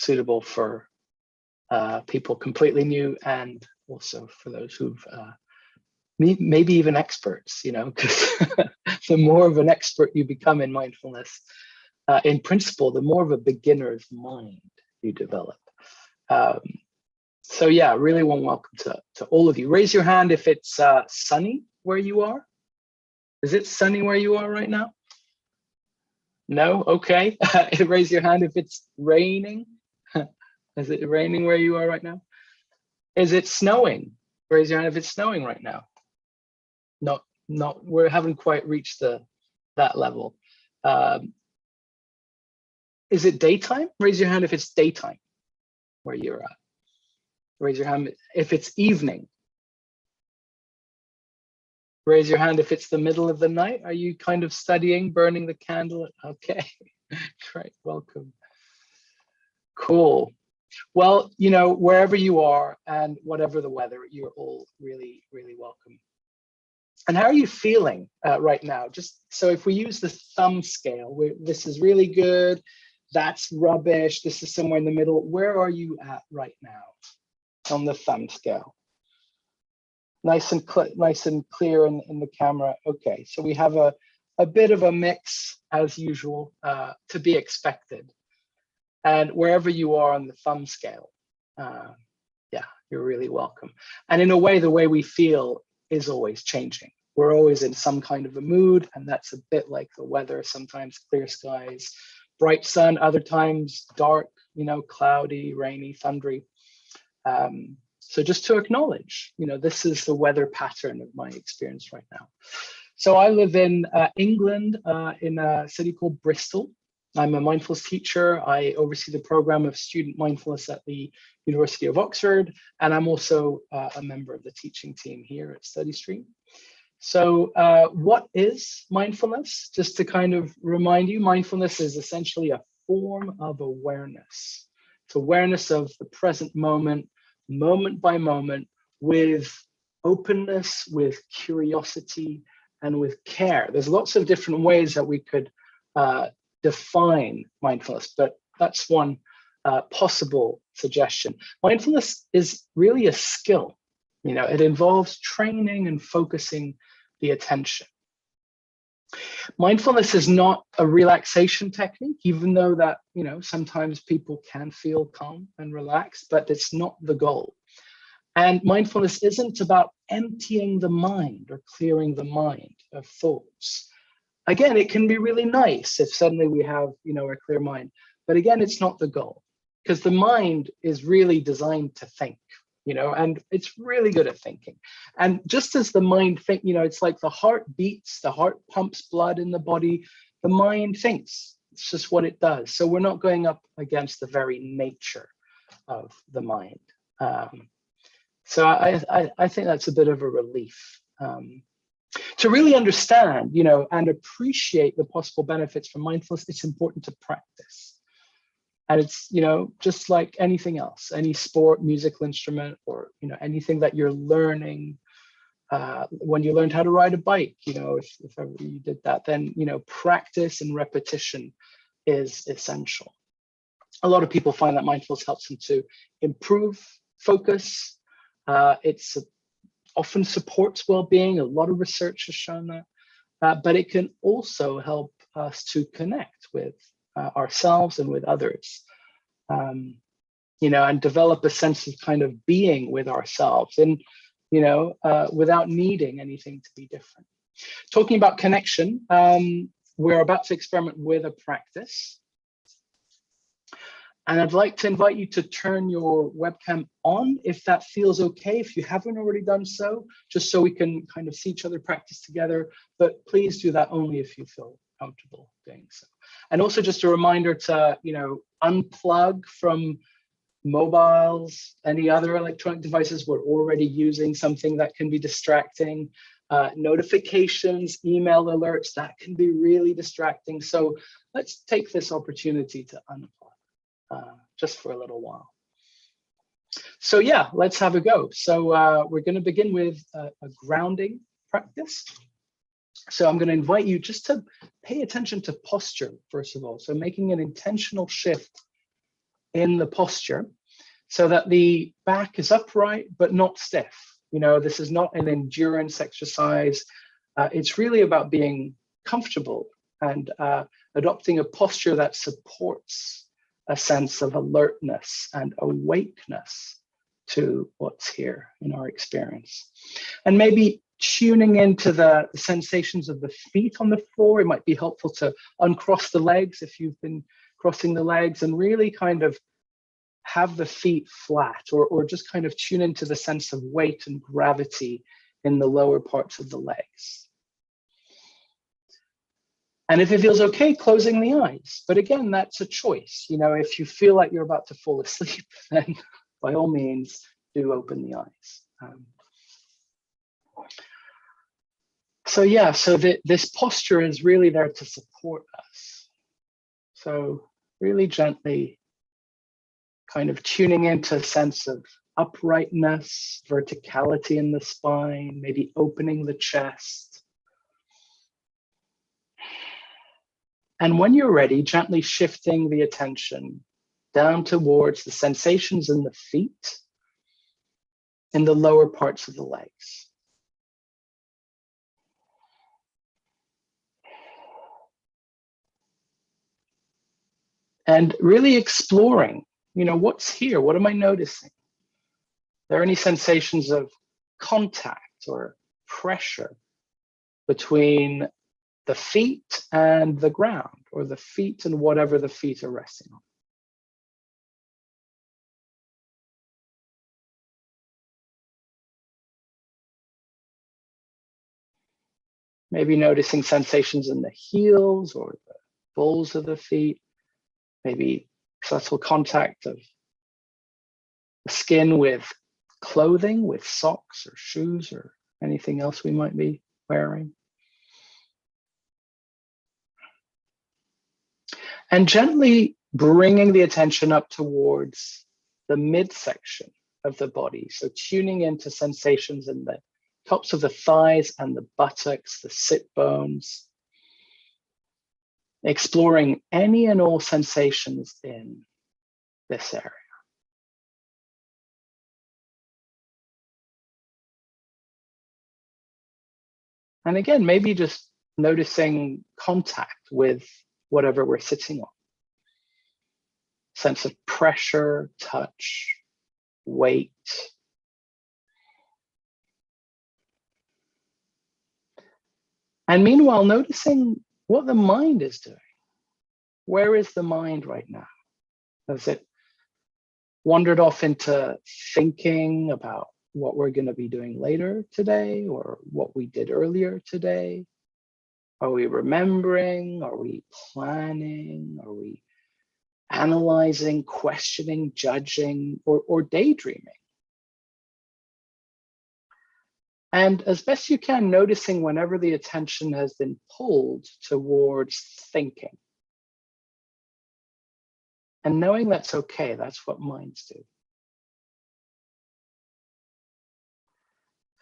suitable for people completely new, and also for those who've maybe even experts, you know, because the more of an expert you become in mindfulness, in principle, the more of a beginner's mind you develop. So yeah, really warm welcome to all of you. Raise your hand if it's sunny where you are. Is it sunny where you are right now? No? Okay. Raise your hand if it's raining. Is it raining where you are right now? Is it snowing? Raise your hand if it's snowing right now. Not, we haven't quite reached that level. Is it daytime? Raise your hand if it's daytime where you're at. Raise your hand if it's evening. Raise your hand if it's the middle of the night. Are you kind of studying, burning the candle? Okay, great, welcome. Cool. Well, you know, wherever you are and whatever the weather, you're all really, really welcome. And how are you feeling right now? Just so if we use the thumb scale, this is really good, that's rubbish, this is somewhere in the middle. Where are you at right now on the thumb scale? Nice and clear in the camera. Okay, so we have a bit of a mix as usual, to be expected. And wherever you are on the thumb scale, yeah, you're really welcome. And in a way, the way we feel is always changing. We're always in some kind of a mood, and that's a bit like the weather. Sometimes clear skies, bright sun, other times dark, you know, cloudy, rainy, thundery. So just to acknowledge, you know, this is the weather pattern of my experience right now. So I live in England, in a city called Bristol. I'm a mindfulness teacher. I oversee the program of student mindfulness at the University of Oxford, and I'm also a member of the teaching team here at StudyStream. So what is mindfulness? Just to kind of remind you, mindfulness is essentially a form of awareness. It's awareness of the present moment, moment by moment, with openness, with curiosity, and with care. There's lots of different ways that we could define mindfulness, but that's one possible suggestion. Mindfulness is really a skill. You know, it involves training and focusing the attention. Mindfulness is not a relaxation technique, even though that, you know, sometimes people can feel calm and relaxed, but it's not the goal. And mindfulness isn't about emptying the mind or clearing the mind of thoughts. Again, it can be really nice if suddenly we have, you know, a clear mind, but again, it's not the goal, because the mind is really designed to think, you know, and it's really good at thinking. And just as the mind thinks, you know, it's like the heart beats, the heart pumps blood in the body, the mind thinks. It's just what it does. So we're not going up against the very nature of the mind. So I think that's a bit of a relief. To really understand, you know, and appreciate the possible benefits from mindfulness, it's important to practice. And it's, you know, just like anything else, any sport, musical instrument, or, you know, anything that you're learning. When you learned how to ride a bike, you know, if ever you did that, then, you know, practice and repetition is essential. A lot of people find that mindfulness helps them to improve focus. It's often supports well-being. A lot of research has shown that, but it can also help us to connect with ourselves and with others, you know, and develop a sense of kind of being with ourselves, and, you know, without needing anything to be different. Talking about connection, we're about to experiment with a practice. And I'd like to invite you to turn your webcam on if that feels okay, if you haven't already done so, just so we can kind of see each other practice together. But please do that only if you feel comfortable doing so. And also just a reminder to, you know, unplug from mobiles, any other electronic devices. We're already using something that can be distracting. Notifications, email alerts, that can be really distracting. So let's take this opportunity to unplug. Just for a little while. So yeah, let's have a go. So we're going to begin with a grounding practice. So I'm going to invite you just to pay attention to posture, first of all. So making an intentional shift in the posture so that the back is upright but not stiff. You know, this is not an endurance exercise. It's really about being comfortable and adopting a posture that supports a sense of alertness and awakeness to what's here in our experience. And maybe tuning into the sensations of the feet on the floor. It might be helpful to uncross the legs if you've been crossing the legs, and really kind of have the feet flat, or just kind of tune into the sense of weight and gravity in the lower parts of the legs. And if it feels okay, closing the eyes. But again, that's a choice. You know, if you feel like you're about to fall asleep, then by all means, do open the eyes. So this posture is really there to support us. So really gently kind of tuning into a sense of uprightness, verticality in the spine, maybe opening the chest. And when you're ready, gently shifting the attention down towards the sensations in the feet, in the lower parts of the legs. And really exploring, you know, what's here? What am I noticing? Are there any sensations of contact or pressure between the feet and the ground, or the feet and whatever the feet are resting on? Maybe noticing sensations in the heels or the balls of the feet, maybe subtle contact of the skin with clothing, with socks or shoes or anything else we might be wearing. And gently bringing the attention up towards the midsection of the body. So tuning into sensations in the tops of the thighs and the buttocks, the sit bones, exploring any and all sensations in this area. And again, maybe just noticing contact with whatever we're sitting on. Sense of pressure, touch, weight. And meanwhile, noticing what the mind is doing. Where is the mind right now? Has it wandered off into thinking about what we're going to be doing later today, or what we did earlier today? Are we remembering? Are we planning? Are we analyzing, questioning, judging, or daydreaming? And as best you can, noticing whenever the attention has been pulled towards thinking. And knowing that's okay, that's what minds do.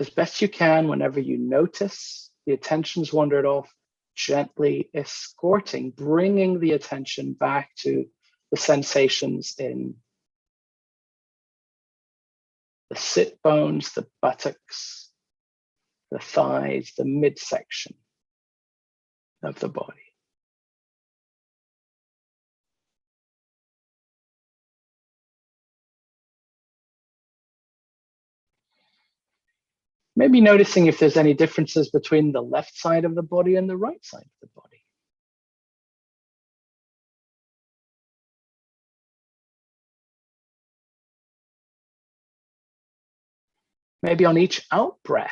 As best you can, whenever you notice the attention's wandered off, gently escorting, bringing the attention back to the sensations in the sit bones, the buttocks, the thighs, the midsection of the body. Maybe noticing if there's any differences between the left side of the body and the right side of the body. Maybe on each out breath,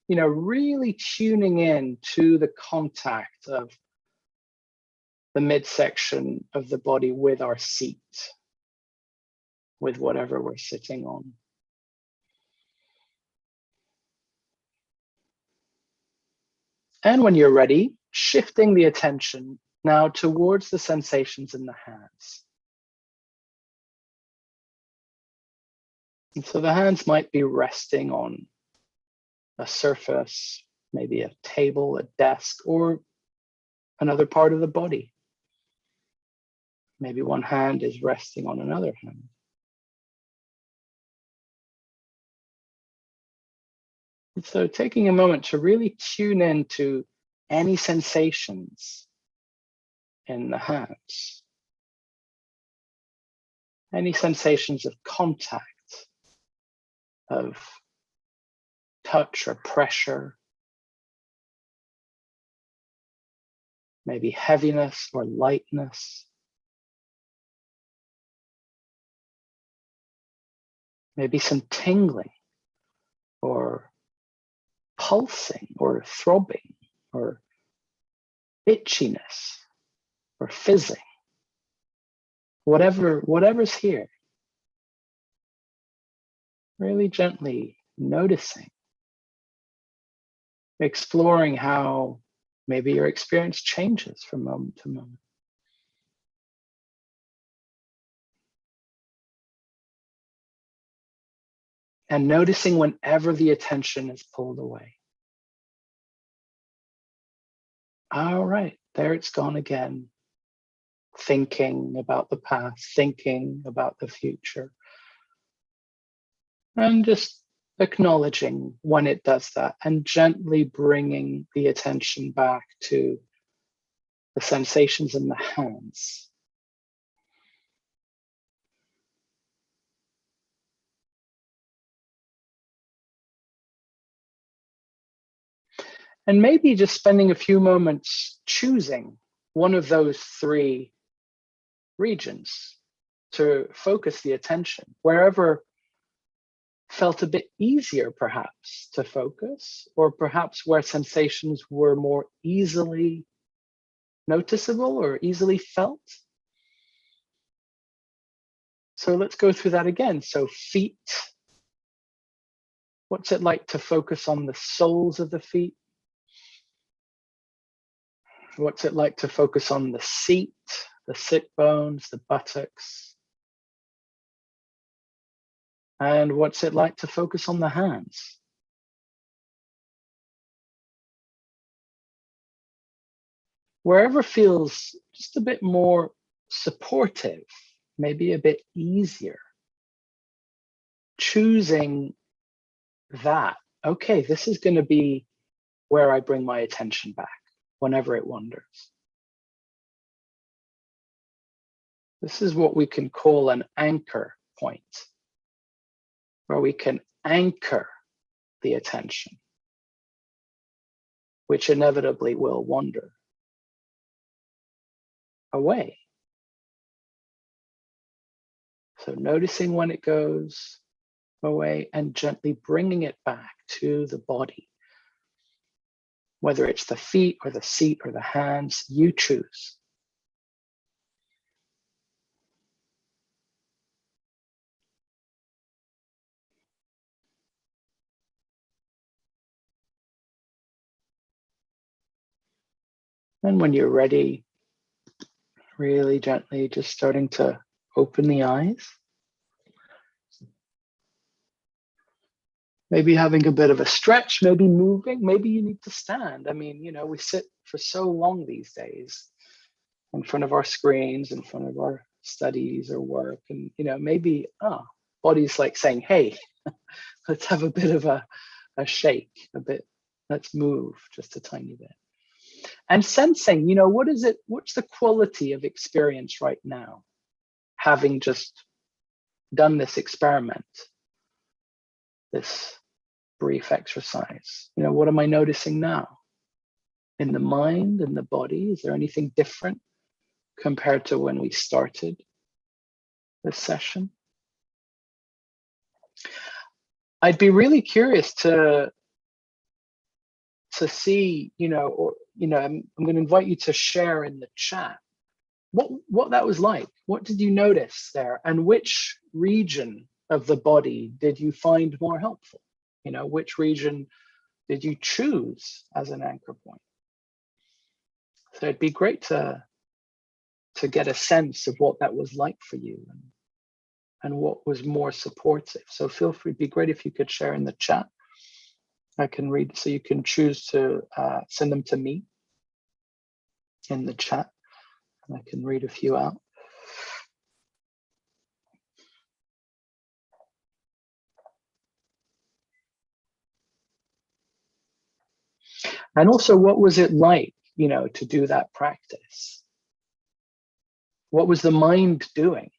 you know, really tuning in to the contact of the midsection of the body with our seat, with whatever we're sitting on. And when you're ready, shifting the attention now towards the sensations in the hands. And so the hands might be resting on a surface, maybe a table, a desk, or another part of the body. Maybe one hand is resting on another hand. And so taking a moment to really tune in to any sensations in the hands, any sensations of contact, of touch or pressure, maybe heaviness or lightness, maybe some tingling or pulsing or throbbing or itchiness or fizzing, whatever's here. Really gently noticing, exploring how maybe your experience changes from moment to moment. And noticing whenever the attention is pulled away. All right, there it's gone again. Thinking about the past, thinking about the future. And just acknowledging when it does that and gently bringing the attention back to the sensations in the hands. And maybe just spending a few moments choosing one of those three regions to focus the attention, wherever felt a bit easier perhaps to focus, or perhaps where sensations were more easily noticeable or easily felt. So let's go through that again. So feet, what's it like to focus on the soles of the feet? What's it like to focus on the seat, the sit bones, the buttocks? And what's it like to focus on the hands? Wherever feels just a bit more supportive, maybe a bit easier. Choosing that, okay, this is going to be where I bring my attention back whenever it wanders. This is what we can call an anchor point, where we can anchor the attention, which inevitably will wander away. So noticing when it goes away and gently bringing it back to the body. Whether it's the feet or the seat or the hands, you choose. And when you're ready, really gently just starting to open the eyes. Maybe having a bit of a stretch, maybe moving, maybe you need to stand. I mean, we sit for so long these days in front of our screens, in front of our studies or work. And, maybe, body's like saying, hey, let's have a bit of a shake, let's move just a tiny bit. And sensing, what's the quality of experience right now? Having just done this experiment, this brief exercise, what am I noticing now? In the mind, in the body, is there anything different compared to when we started this session? I'd be really curious to see, I'm going to invite you to share in the chat what that was like. What did you notice there? And which region of the body did you find more helpful? Which region did you choose as an anchor point? So it'd be great to get a sense of what that was like for you and what was more supportive. So feel free, it'd be great if you could share in the chat. I can read, so you can choose to send them to me in the chat, and I can read a few out. And also, what was it like, to do that practice? What was the mind doing?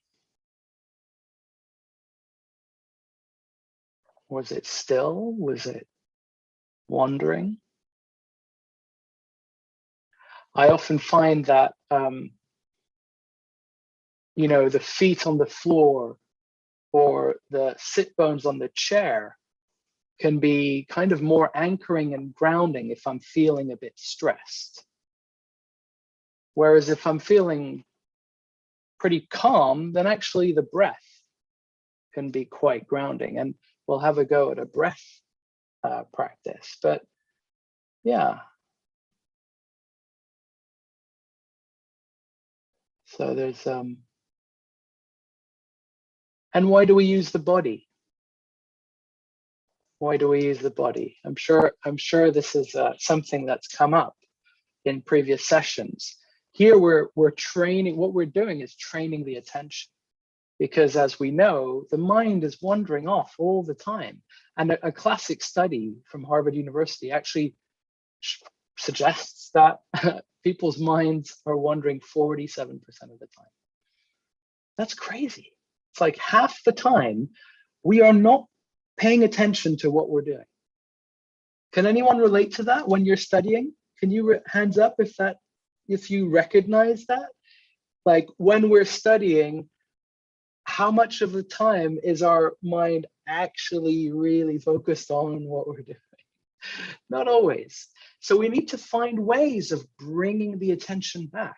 Was it still? Was it wandering? I often find that, the feet on the floor or the sit bones on the chair can be kind of more anchoring and grounding if I'm feeling a bit stressed. Whereas if I'm feeling pretty calm, then actually the breath can be quite grounding. And we'll have a go at a breath practice. But yeah. So there's, and why do we use the body? Why do we use the body? I'm sure this is something that's come up in previous sessions. Here we're training, what we're doing is training the attention, because as we know, the mind is wandering off all the time. And a classic study from Harvard University actually suggests that people's minds are wandering 47% of the time. That's crazy. It's like half the time we are not paying attention to what we're doing. Can anyone relate to that when you're studying? Can you hands up if you recognize that? Like when we're studying, how much of the time is our mind actually really focused on what we're doing? Not always. So we need to find ways of bringing the attention back.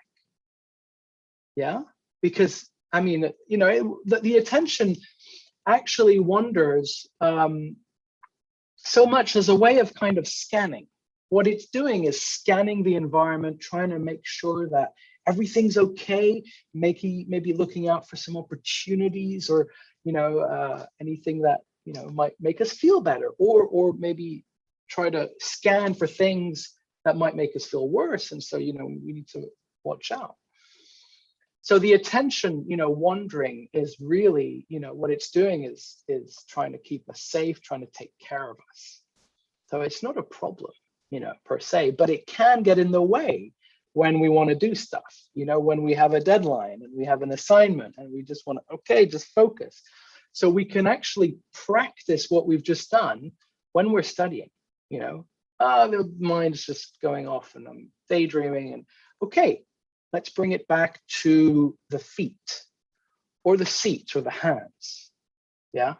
Yeah, because I mean, the attention actually wanders so much as a way of kind of scanning. What it's doing is scanning the environment, trying to make sure that everything's okay, maybe looking out for some opportunities or anything that might make us feel better, or maybe try to scan for things that might make us feel worse, and so we need to watch out. So the attention wandering is really what it's doing is trying to keep us safe, trying to take care of us. So it's not a problem per se, but it can get in the way when we want to do stuff, when we have a deadline and we have an assignment and we just want to, just focus. So we can actually practice what we've just done when we're studying, the mind's just going off and I'm daydreaming, and let's bring it back to the feet or the seat or the hands. Yeah.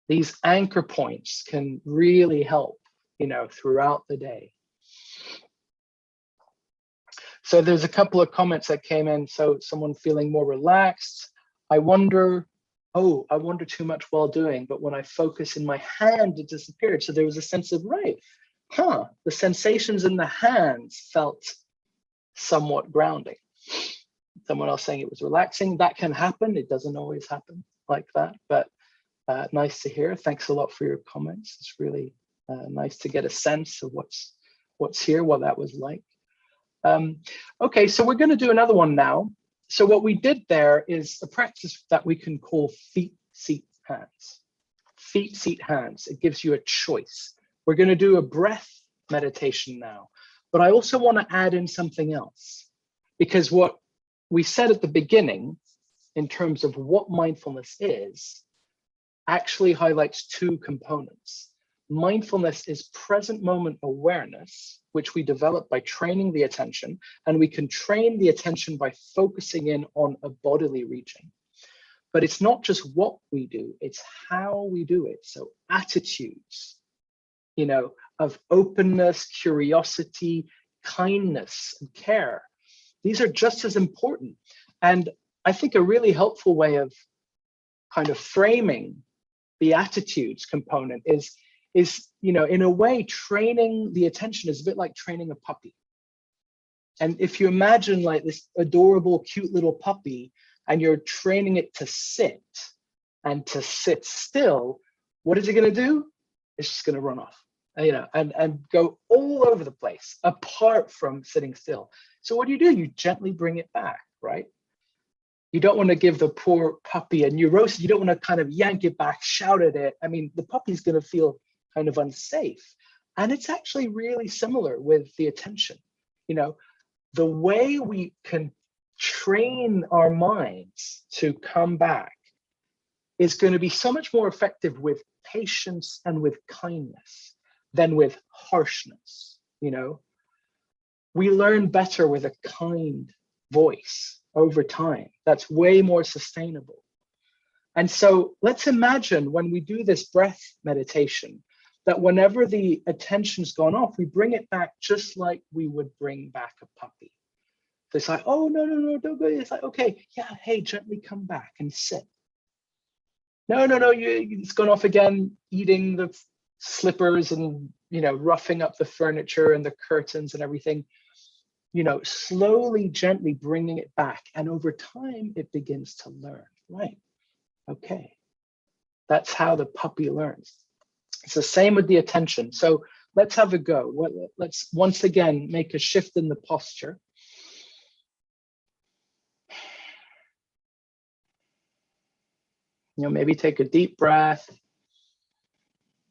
These anchor points can really help, throughout the day. So there's a couple of comments that came in. So someone feeling more relaxed. I wonder too much while doing, but when I focus in my hand, it disappeared. So there was a sense of, the sensations in the hands felt somewhat grounding. Someone else saying it was relaxing. That can happen. It doesn't always happen like that, but nice to hear. Thanks a lot for your comments. It's really nice to get a sense of what's here, what that was like. Okay, so we're going to do another one now. So what we did there is a practice that we can call feet, seat, hands. Feet, seat, hands. It gives you a choice. We're going to do a breath meditation now, but I also want to add in something else, because what we said at the beginning in terms of what mindfulness is actually highlights two components. Mindfulness is present moment awareness, which we develop by training the attention, and we can train the attention by focusing in on a bodily region. But it's not just what we do, it's how we do it. So attitudes, of openness, curiosity, kindness, and care. These are just as important. And I think a really helpful way of kind of framing the attitudes component is in a way, training the attention is a bit like training a puppy. And if you imagine like this adorable, cute little puppy, and you're training it to sit and to sit still, what is it going to do? It's just going to run off, and go all over the place apart from sitting still. So what do? You gently bring it back, right? You don't want to give the poor puppy a neurosis. You don't want to kind of yank it back, shout at it. I mean, the puppy's going to feel kind of unsafe. And it's actually really similar with the attention. You know, the way we can train our minds to come back is going to be so much more effective with patience and with kindness than with harshness. You know, we learn better with a kind voice over time. That's way more sustainable. And so let's imagine when we do this breath meditation, that whenever the attention's gone off, we bring it back just like we would bring back a puppy. So it's like, oh, no, no, no, don't go. It's like, okay, yeah, hey, gently come back and sit. No, no, no, it's gone off again, eating the slippers and, you know, roughing up the furniture and the curtains and everything. You know, slowly, gently bringing it back. And over time, it begins to learn, right? Okay, that's how the puppy learns. It's the same with the attention. So let's have a go. Let's once again make a shift in the posture. You know, maybe take a deep breath.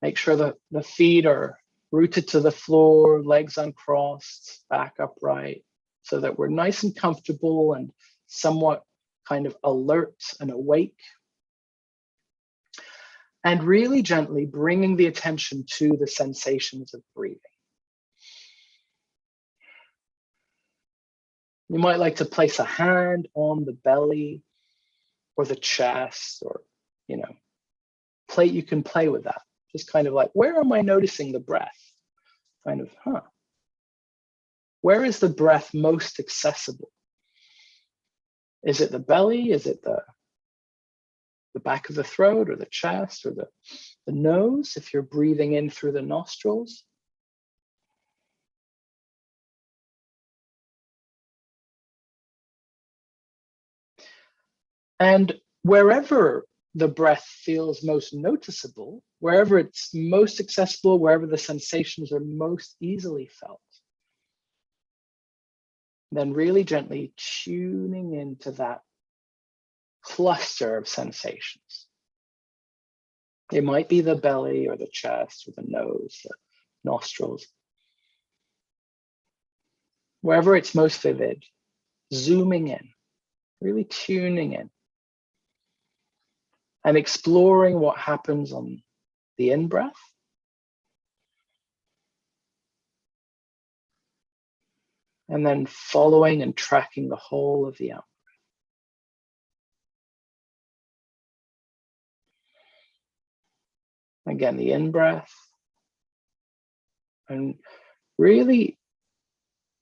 Make sure that the feet are rooted to the floor, legs uncrossed, back upright, so that we're nice and comfortable and somewhat kind of alert and awake. And really gently bringing the attention to the sensations of breathing. You might like to place a hand on the belly or the chest, or, you know, you can play with that. Just kind of like, where am I noticing the breath? Kind of, where is the breath most accessible? Is it the belly? Is it the back of the throat, or the chest, or the nose, if you're breathing in through the nostrils? And wherever the breath feels most noticeable, wherever it's most accessible, wherever the sensations are most easily felt, then really gently tuning into that cluster of sensations. It might be the belly or the chest or the nose, the nostrils. Wherever it's most vivid, zooming in, really tuning in and exploring what happens on the in-breath and then following and tracking the whole of the out. Again, the in-breath, and really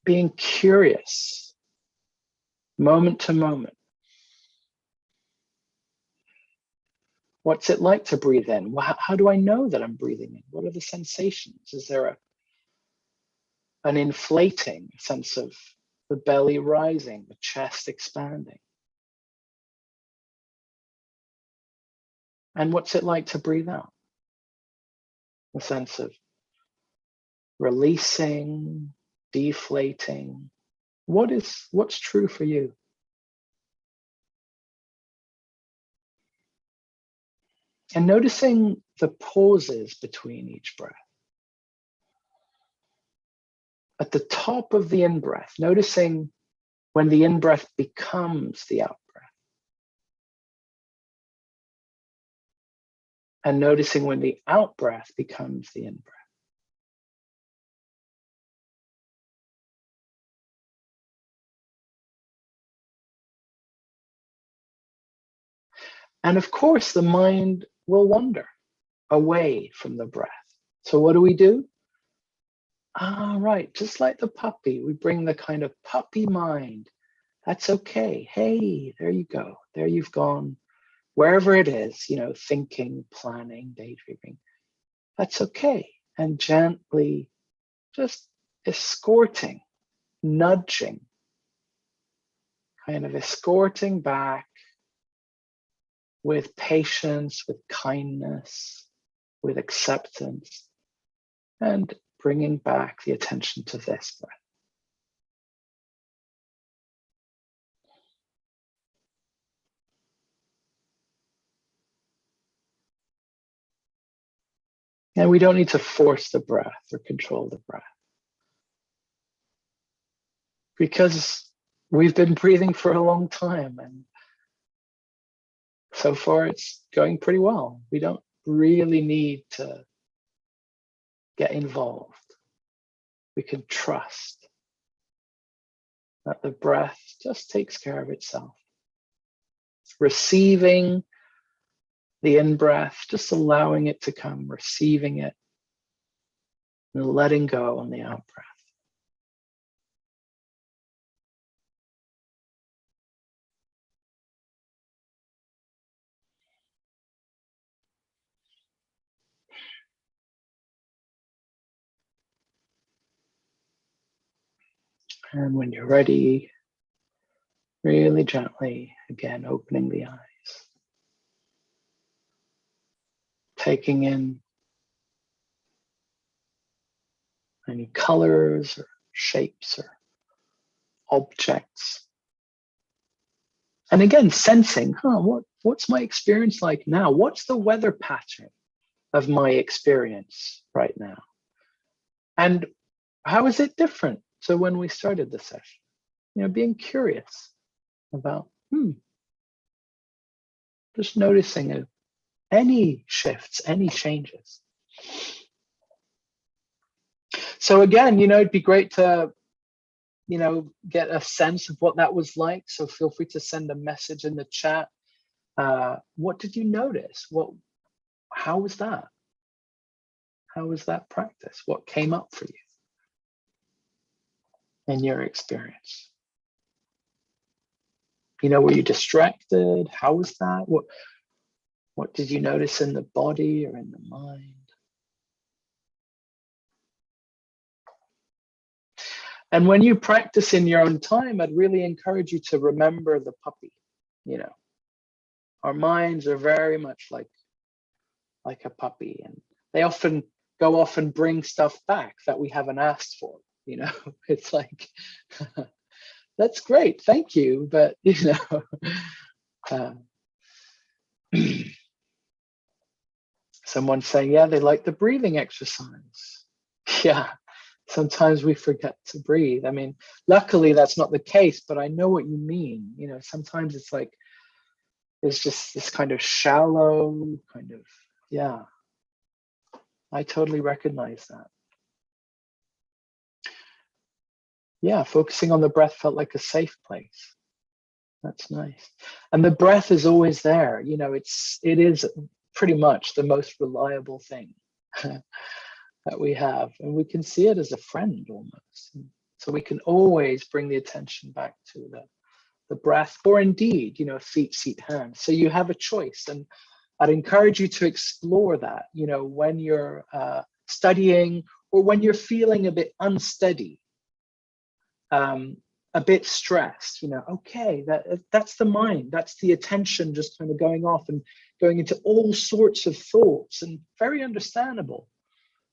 being curious, moment to moment. What's it like to breathe in? How do I know that I'm breathing in? What are the sensations? Is there an inflating sense of the belly rising, the chest expanding? And what's it like to breathe out? A sense of releasing, deflating. What's true for you? And noticing the pauses between each breath. At the top of the in-breath, noticing when the in-breath becomes the out-breath. And noticing when the out-breath becomes the in-breath. And of course, the mind will wander away from the breath. So what do? Right, just like the puppy, we bring the kind of puppy mind. That's okay. Hey, there you go. There you've gone. Wherever it is, you know, thinking, planning, daydreaming. That's okay. And gently just escorting, nudging, kind of escorting back with patience, with kindness, with acceptance, and bringing back the attention to this breath. And we don't need to force the breath or control the breath, because we've been breathing for a long time, and so far it's going pretty well. We don't really need to get involved. We can trust that the breath just takes care of itself. Receiving the in-breath, just allowing it to come, receiving it, and letting go on the out-breath. And when you're ready, really gently, again, opening the eyes. Taking in any colors or shapes or objects. And again, sensing, what's my experience like now? What's the weather pattern of my experience right now? And how is it different to when we started the session? Being curious about, just noticing any shifts, any changes. So again, it'd be great to, get a sense of what that was like. So feel free to send a message in the chat. What did you notice? How was that? How was that practice? What came up for you in your experience? Were you distracted? How was that? What did you notice in the body or in the mind? And when you practice in your own time, I'd really encourage you to remember the puppy. Our minds are very much like a puppy, and they often go off and bring stuff back that we haven't asked for. It's like, that's great, thank you, but someone's saying, yeah, they like the breathing exercise. Yeah, sometimes we forget to breathe. I mean, luckily that's not the case, but I know what you mean. Sometimes it's like, it's just this kind of shallow kind of, yeah, I totally recognize that. Yeah, focusing on the breath felt like a safe place. That's nice. And the breath is always there. It is pretty much the most reliable thing that we have. And we can see it as a friend almost. So we can always bring the attention back to the breath, or indeed, feet, seat, hands. So you have a choice. And I'd encourage you to explore that, when you're studying, or when you're feeling a bit unsteady, a bit stressed, okay, that's the mind, that's the attention just kind of going off and going into all sorts of thoughts, and very understandable.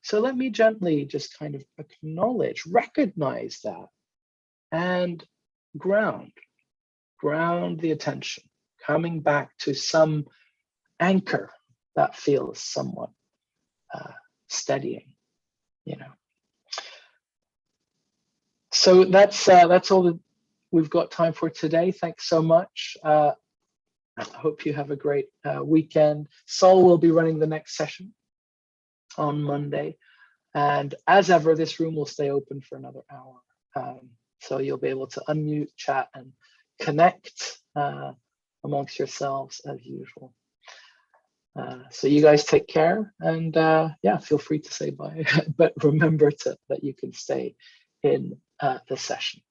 So let me gently just kind of acknowledge, recognize that, and ground the attention, coming back to some anchor that feels somewhat steadying, So that's all that we've got time for today. Thanks so much. I hope you have a great weekend. Sol will be running the next session on Monday. And as ever, this room will stay open for another hour. So you'll be able to unmute, chat, and connect amongst yourselves as usual. So you guys take care, and yeah, feel free to say bye. But remember that you can stay in the session.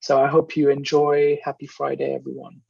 So I hope you enjoy. Happy Friday, everyone.